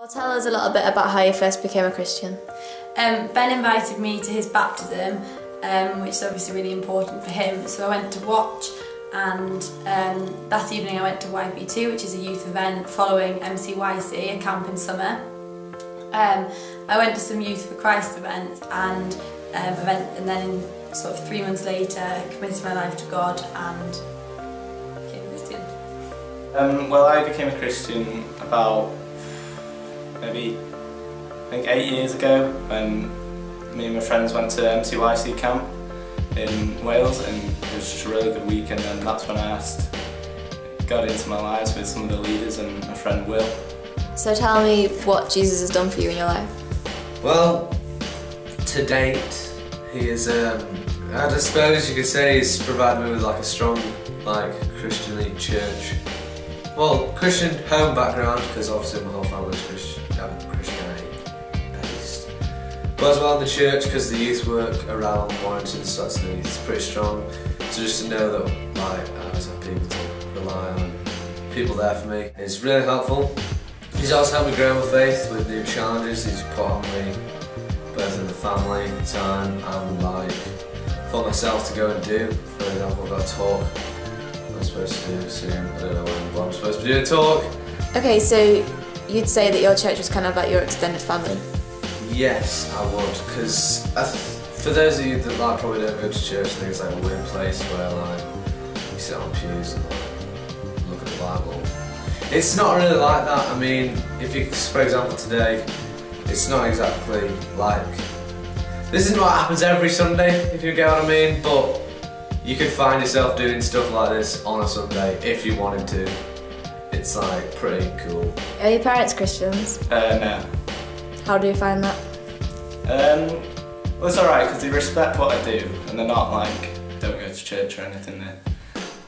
Well, tell us a little bit about how you first became a Christian. Ben invited me to his baptism, which is obviously really important for him, so I went to watch, and that evening I went to YP2, which is a youth event following MCYC, a camp in summer. I went to some Youth for Christ events and then sort of 3 months later committed my life to God and became a Christian. Well, I became a Christian about maybe I think 8 years ago when me and my friends went to MCYC camp in Wales, and it was just a really good weekend, and that's when I asked God into my lives with some of the leaders and my friend Will. So tell me what Jesus has done for you in your life. Well, to date, he is, I suppose you could say he's provided me with like a strong, Christianly church. Well, Christian home background, because obviously my whole family's Christianity based. But as well in the church, because the youth work around Warrington, so it's pretty strong. So just to know that I always have people to rely on, people there for me, is really helpful. He's also helped me grow my faith with new challenges he's put on me, both in the family time and for myself to go and do. For example, I've got a talk I'm supposed to do soon. I don't know when, but I'm supposed to do a talk. Okay, so you'd say that your church was kind of like your extended family? Yes, I would, because for those of you that probably don't go to church, I think it's like a weird place where you sit on pews and look at the Bible. It's not really like that. I mean, if you, for example, today, it's not exactly like, this isn't what happens every Sunday, if you get what I mean, but you could find yourself doing stuff like this on a Sunday if you wanted to. It's pretty cool. Are your parents Christians? No. How do you find that? Well, it's alright because they respect what I do, and they're not don't go to church or anything.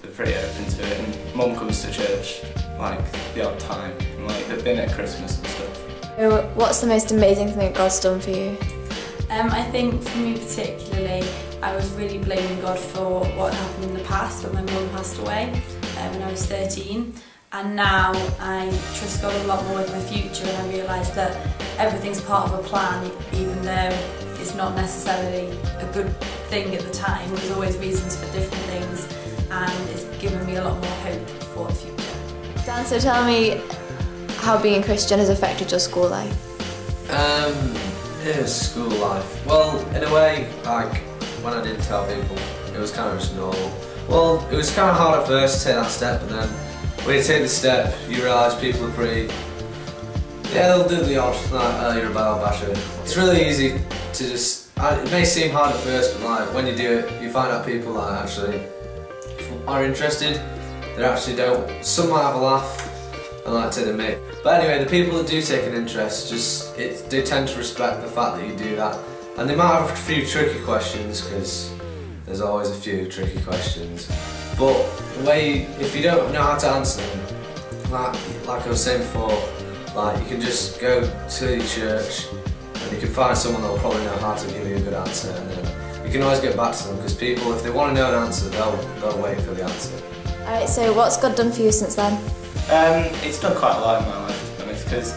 They're pretty open to it, and Mum comes to church the odd time, and they've been at Christmas and stuff. So what's the most amazing thing that God's done for you? I think for me particularly, I was really blaming God for what happened in the past when my mum passed away when I was 13, and now I trust God a lot more with my future, and I realise that everything's part of a plan, even though it's not necessarily a good thing at the time. There's always reasons for different things, and it's given me a lot more hope for the future. Dan, so tell me how being a Christian has affected your school life. School life. Well, in a way, when I didn't tell people, it was kind of just normal. Well, it was kind of hard at first to take that step, but then when you take the step, you realise people are pretty, they'll do the odd, you're a Bible basher. It's really easy to just, it may seem hard at first, but when you do it, you find out people that actually are interested. They actually don't, some might have a laugh and take the mick. But anyway, the people that do take an interest, they tend to respect the fact that you do that. And they might have a few tricky questions, because there's always a few tricky questions. But if you don't know how to answer them, like I was saying before, you can just go to your church and you can find someone that will probably know how to give you a good answer, and then you can always get back to them, because people, if they want to know an answer, they'll wait for the answer. Alright, so what's God done for you since then? It's done quite a lot in my life, to be honest, because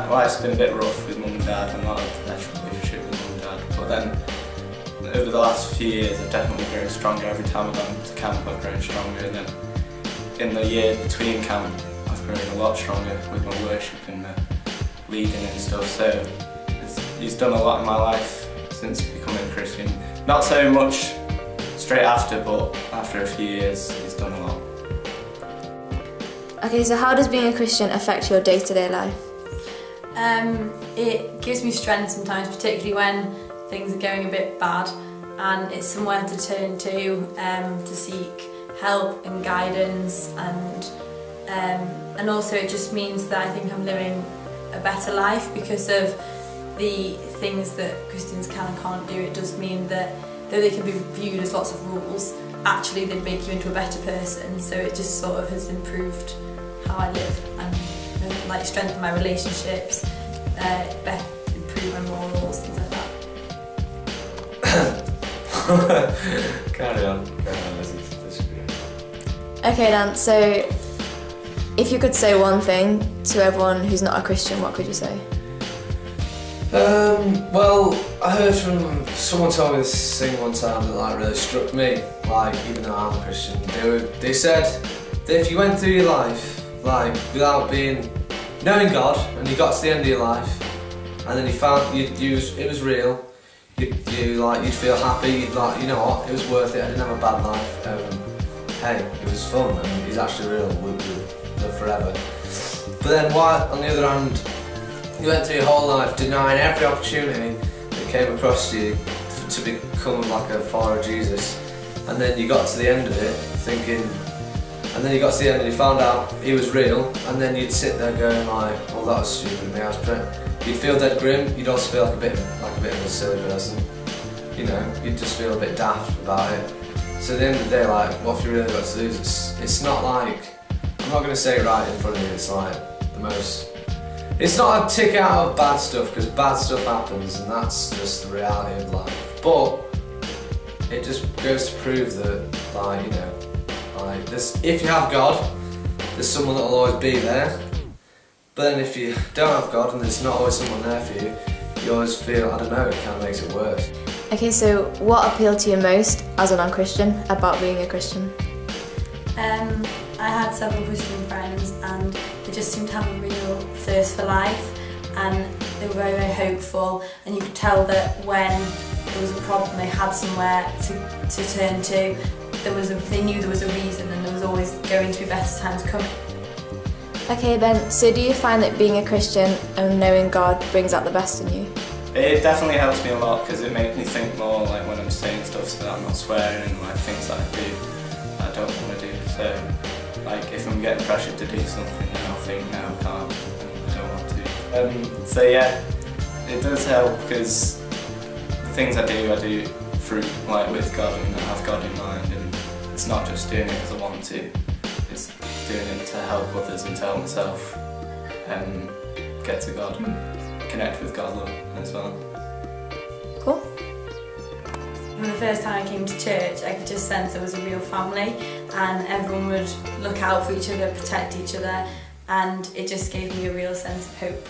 life's been a bit rough with Mum and Dad, and not a natural relationship with Mum and Dad, but then over the last few years I've definitely grown stronger. Every time I've gone to camp I've grown stronger, and then in the year between camp I've grown a lot stronger with my worship and leading and stuff, so he's done a lot in my life since becoming a Christian. Not so much straight after, but after a few years he's done a lot. Okay, so how does being a Christian affect your day-to-day life? It gives me strength sometimes, particularly when things are going a bit bad, and it's somewhere to turn to seek help and guidance, and also it just means that I think I'm living a better life because of the things that Christians can and can't do. It does mean that though they can be viewed as lots of rules, actually they make you into a better person, so it just sort of has improved how I live and strengthen my relationships, improve my morals, things like that. Carry on, Okay Dan, so If you could say one thing to everyone who's not a Christian, what could you say? Well, I heard from someone told me this thing one time that like really struck me. Like, even though I'm a Christian, they said that if you went through your life like without knowing God, and you got to the end of your life, and then you found it was real, you'd feel happy. You'd like, you know what, it was worth it. I didn't have a bad life. Hey, it was fun, and he's actually real. We'll live forever. But then, why on the other hand? You went through your whole life denying every opportunity that came across you to become like a follower of Jesus, and then you got to the end of it thinking, and then you got to the end and you found out he was real, and then you'd sit there going like, well, that was stupid of me. You'd feel dead grim. You'd also feel like a bit of a silly person. You know, you'd just feel a bit daft about it. So at the end of the day, like, what have you really got to lose? It's not like, I'm not going to say right in front of you. It's like the most. It's not a tick out of bad stuff, because bad stuff happens and that's just the reality of life. But it just goes to prove that, like, you know, like if you have God, there's someone that will always be there. But then if you don't have God and there's not always someone there for you, you always feel, I don't know, it kind of makes it worse. Okay, so what appealed to you most as a non-Christian about being a Christian? I had several Christian friends, and they just seemed to have a real thirst for life, and they were very, very hopeful, and you could tell that when there was a problem they had somewhere to turn to. They knew there was a reason, and there was always going to be better times coming. Okay then, so do you find that being a Christian and knowing God brings out the best in you? It definitely helps me a lot, because it makes me think more like when I'm saying stuff, so that I'm not swearing and like things that I do that I don't want to do. So like if I'm getting pressured to do something, then I'll think, no, I can't, I don't want to. So yeah, it does help, because the things I do through, like, with God, and I have God in mind, and it's not just doing it because I want to, it's doing it to help others and to help myself get to God and connect with God as well. Cool. From the first time I came to church, I could just sense there was a real family, and everyone would look out for each other, protect each other, and it just gave me a real sense of hope.